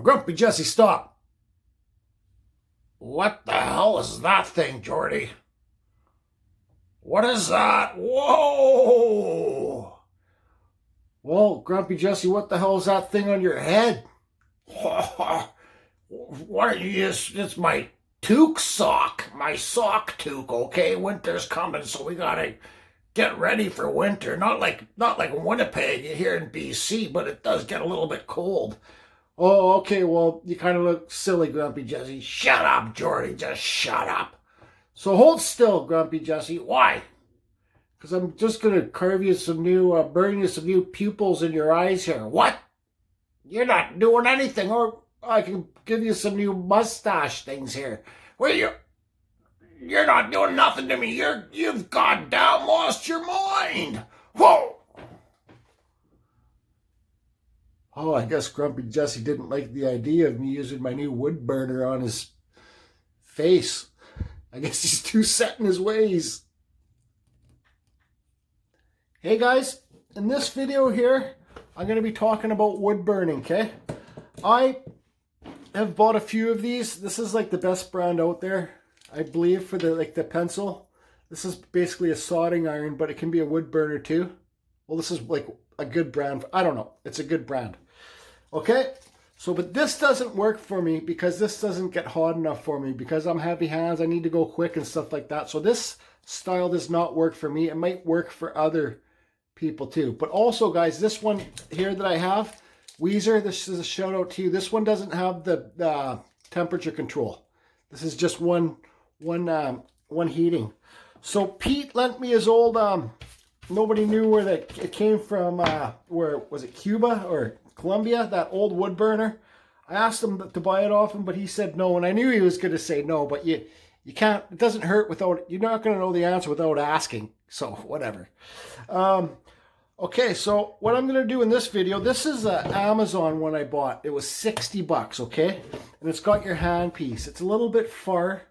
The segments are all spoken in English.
Grumpy Jesse, stop. What the hell is that thing, Jordy? What is that? Whoa! Well, Grumpy Jesse, what the hell is that thing on your head? What are you? It's my toque sock. My sock toque, okay? Winter's coming, so we gotta get ready for winter. Not like Winnipeg here in BC, but it does get a little bit cold. Oh, okay, well, you kind of look silly, Grumpy Jesse. Shut up, Jordy, just shut up. So hold still, Grumpy Jesse. Why? Because I'm just going to carve you some new, burn you some new pupils in your eyes here. What? You're not doing anything, or I can give you some new mustache things here. Well, you're not doing nothing to me. You've goddamn lost your mind. Whoa! Oh, I guess Grumpy Jesse didn't like the idea of me using my new wood burner on his face. I guess he's too set in his ways. Hey guys, in this video here, I'm going to be talking about wood burning, okay? I have bought a few of these. This is like the best brand out there, I believe, for the pencil. This is basically a soldering iron, but it can be a wood burner too. Well, this is like a good brand. I don't know. It's a good brand. Okay, so but this doesn't work for me because this doesn't get hot enough for me because I'm heavy hands. I need to go quick and stuff like that. So this style does not work for me. It might work for other people too. But also, guys, this one here that I have, Weezer, this is a shout out to you. This one doesn't have the temperature control. This is just one heating. So Pete lent me his old, nobody knew where it came from, where was it, Cuba or Colombia, that old wood burner. I asked him to buy it off him, but he said no, and I knew he was going to say no, but you can't, it doesn't hurt without, you're not going to know the answer without asking, so whatever. Okay, so what I'm going to do in this video, this is an Amazon one I bought. It was $60, okay? And it's got your handpiece. It's a little bit far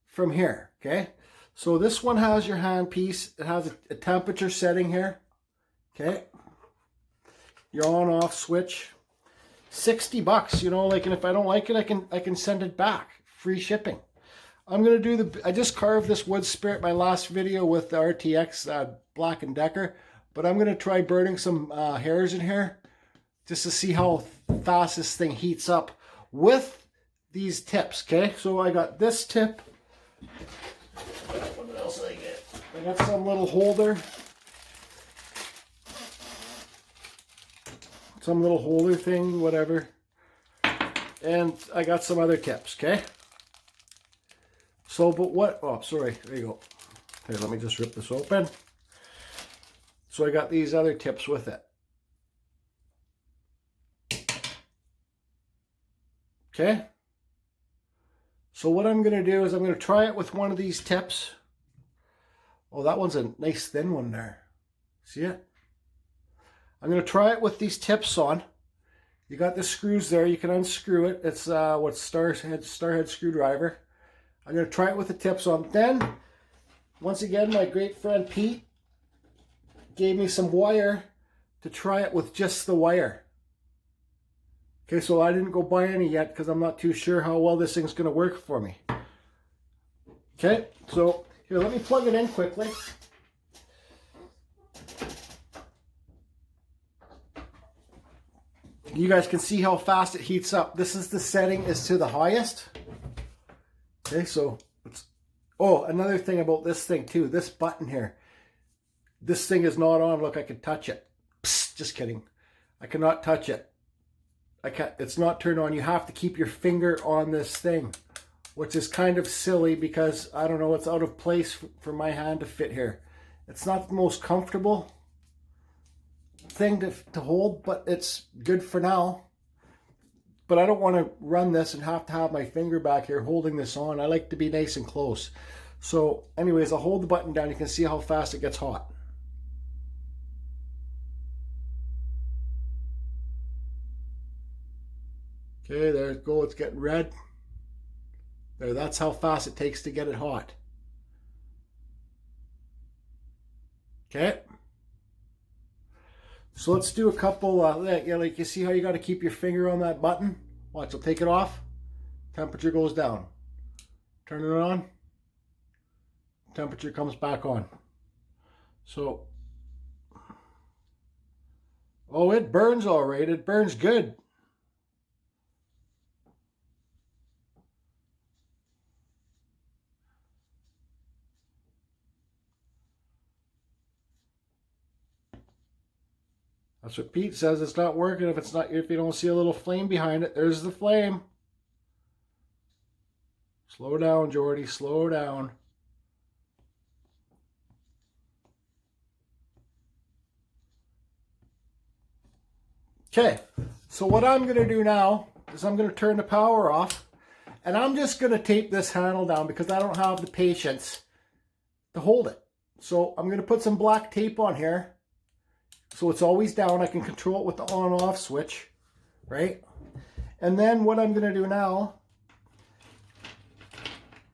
from here, okay? So this one has your handpiece. It has a temperature setting here, okay? Your on-off switch. $60, you know, like, and if I don't like it, I can send it back. Free shipping. I'm going to do I just carved this wood spirit my last video with the RTX Black & Decker. But I'm going to try burning some hairs in here just to see how fast this thing heats up with these tips, okay? So I got this tip. What else did I get? I got some little holder. Some little holder thing, whatever. And I got some other tips, okay? So, but what? Oh, sorry. There you go. Here, let me just rip this open. So I got these other tips with it. Okay. So what I'm going to do is I'm going to try it with one of these tips. Oh, that one's a nice thin one there. See it? I'm going to try it with these tips on. You got the screws there. You can unscrew it. It's what's Starhead screwdriver. I'm going to try it with the tips on. Then, once again, my great friend Pete gave me some wire to try it with just the wire. Okay, so I didn't go buy any yet because I'm not too sure how well this thing's going to work for me. Okay, so here, let me plug it in quickly. You guys can see how fast it heats up. This is the setting is to the highest. Okay, so it's, oh, another thing about this thing too, this button here. This thing is not on. Look, I can touch it. Psst, just kidding. I cannot touch it. I can't. It's not turned on. You have to keep your finger on this thing, which is kind of silly because, I don't know, it's out of place for my hand to fit here. It's not the most comfortable thing to hold, but it's good for now. But I don't want to run this and have to have my finger back here holding this on. I like to be nice and close. So anyways, I'll hold the button down. You can see how fast it gets hot. Okay, there it goes. It's getting red. There, that's how fast it takes to get it hot. Okay. So let's do a couple, yeah, like you see how you got to keep your finger on that button? Watch, I'll take it off. Temperature goes down. Turn it on. Temperature comes back on. So, oh, it burns all right. It burns good. That's what Pete says. It's not working if you don't see a little flame behind it. There's the flame. Slow down, Jordy. Slow down. Okay, so what I'm going to do now is I'm going to turn the power off, and I'm just going to tape this handle down because I don't have the patience to hold it. So I'm going to put some black tape on here so it's always down. I can control it with the on-off switch, right? And then what I'm going to do now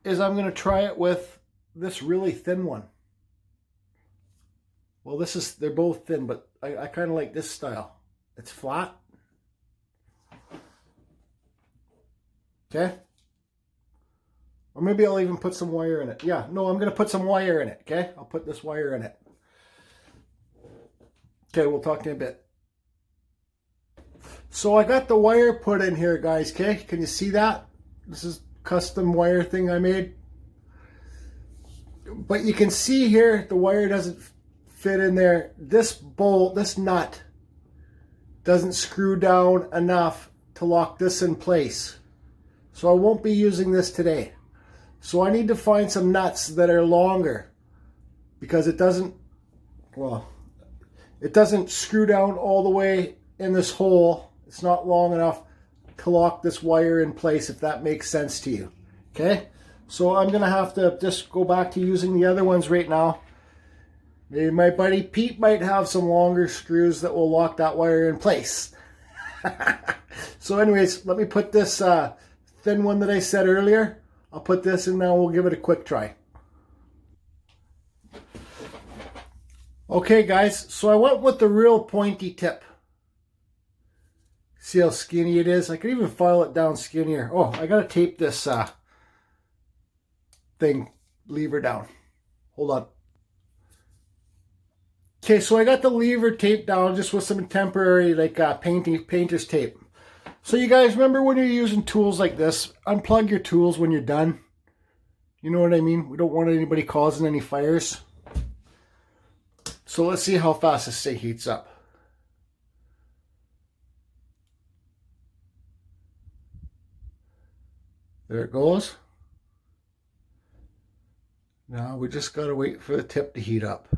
is I'm going to try it with this really thin one. Well, they're both thin, but I kind of like this style. It's flat. Okay. Or maybe I'll even put some wire in it. Yeah, no, I'm going to put some wire in it. Okay. I'll put this wire in it. Okay, we'll talk to you in a bit. So I got the wire put in here, guys. Okay. Can you see that? This is custom wire thing I made. But you can see here, the wire doesn't fit in there. This bolt, this nut, doesn't screw down enough to lock this in place. So I won't be using this today. So I need to find some nuts that are longer because it doesn't screw down all the way in this hole. It's not long enough to lock this wire in place, if that makes sense to you. Okay, so I'm gonna have to just go back to using the other ones right now. Maybe my buddy Pete might have some longer screws that will lock that wire in place. So anyways, let me put this thin one that I said earlier. I'll put this in now. We'll give it a quick try. Okay guys, so I went with the real pointy tip. See how skinny it is? I can even file it down skinnier. Oh, I gotta tape this lever down. Hold on. Okay, so I got the lever taped down just with some temporary like painter's tape. So you guys remember when you're using tools like this, unplug your tools when you're done. You know what I mean? We don't want anybody causing any fires. So let's see how fast this thing heats up. There it goes. Now we just gotta wait for the tip to heat up.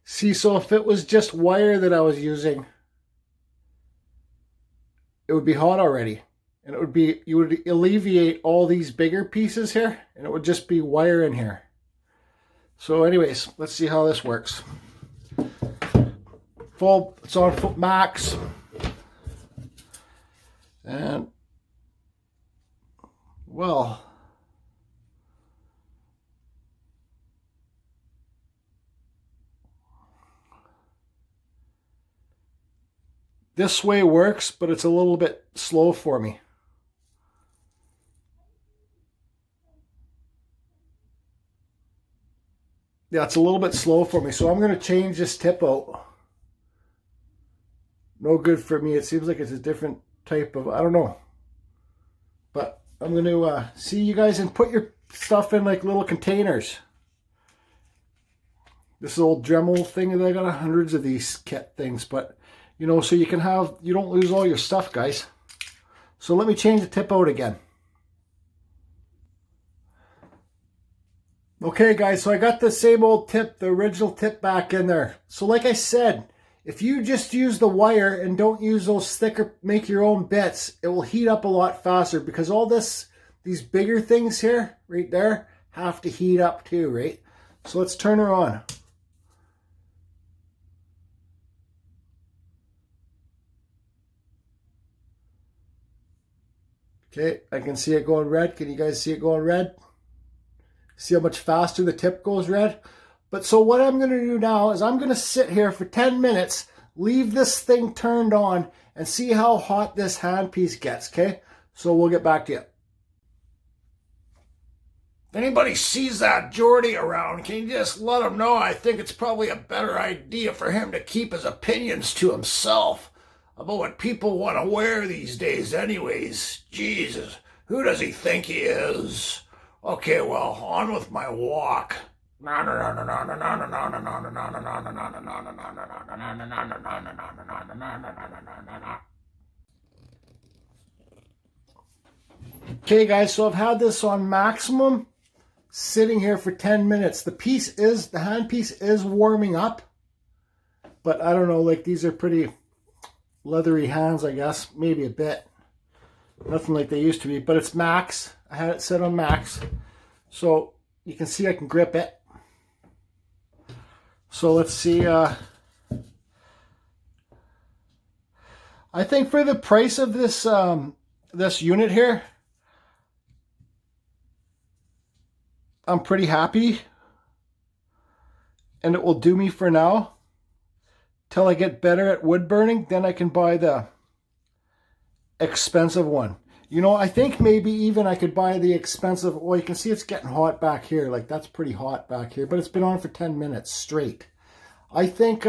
See, so if it was just wire that I was using, it would be hot already. And it would be, you would alleviate all these bigger pieces here, and it would just be wire in here. So anyways, let's see how this works. It's on max. And, well, this way works, but it's a little bit slow for me. Yeah, it's a little bit slow for me, so I'm going to change this tip out. No good for me. It seems like it's a different type of, I don't know. But I'm going to see you guys and put your stuff in like little containers. This old Dremel thing, I got hundreds of these kit things, but you know, so you don't lose all your stuff, guys. So let me change the tip out again. Okay guys, so I got the same old tip, the original tip back in there. So like I said, if you just use the wire and don't use those thicker, make your own bits, it will heat up a lot faster because all these bigger things here, right there, have to heat up too, right? So let's turn her on. Okay, I can see it going red. Can you guys see it going red? See how much faster the tip goes red? But so what I'm going to do now is I'm going to sit here for 10 minutes, leave this thing turned on, and see how hot this handpiece gets, okay? So we'll get back to you. If anybody sees that Geordie around, can you just let him know I think it's probably a better idea for him to keep his opinions to himself about what people want to wear these days anyways. Jesus, who does he think he is? Okay, well, on with my walk. Okay guys, so I've had this on maximum, sitting here for 10 minutes. The handpiece is warming up, but I don't know, like these are pretty leathery hands, I guess, maybe a bit. Nothing like they used to be, but it's max. I had it set on max, so you can see I can grip it. So let's see. I think for the price of this this unit here, I'm pretty happy, and it will do me for now till I get better at wood burning. Then I can buy the expensive one. You know, I think maybe even I could buy the expensive. Well, you can see it's getting hot back here. Like, that's pretty hot back here, but it's been on for 10 minutes straight. I think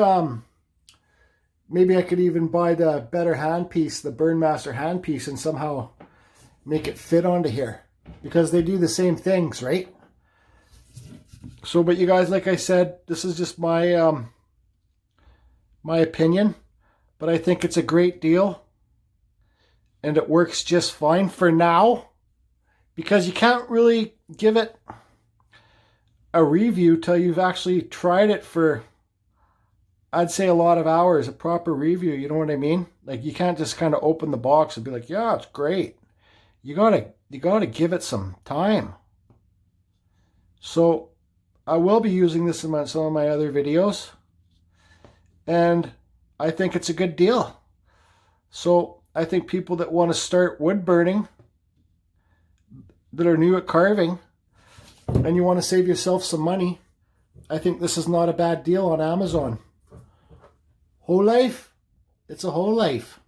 maybe I could even buy the better handpiece, the Burnmaster handpiece, and somehow make it fit onto here, because they do the same things, right? So, but you guys, like I said, this is just my my opinion, but I think it's a great deal. And it works just fine for now, because you can't really give it a review till you've actually tried it for, I'd say, a lot of hours, a proper review, you know what I mean? Like, you can't just kind of open the box and be like, yeah, it's great. You gotta give it some time. So I will be using this in some of my other videos, and I think it's a good deal. So I think people that want to start wood burning, that are new at carving, and you want to save yourself some money, I think this is not a bad deal on Amazon. Whole life? It's a whole life.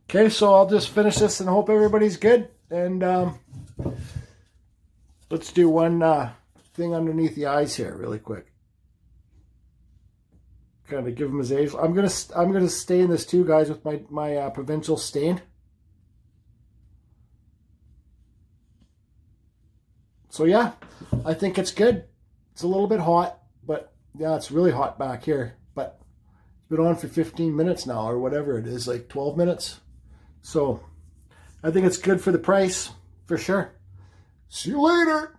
Okay, so I'll just finish this and hope everybody's good. And let's do one thing underneath the eyes here really quick. Kind of give him his age. I'm gonna stain this too, guys, with my provincial stain. So yeah, I think it's good. It's a little bit hot, but yeah, it's really hot back here. But it's been on for 15 minutes now, or whatever it is, like 12 minutes. So I think it's good for the price, for sure. See you later.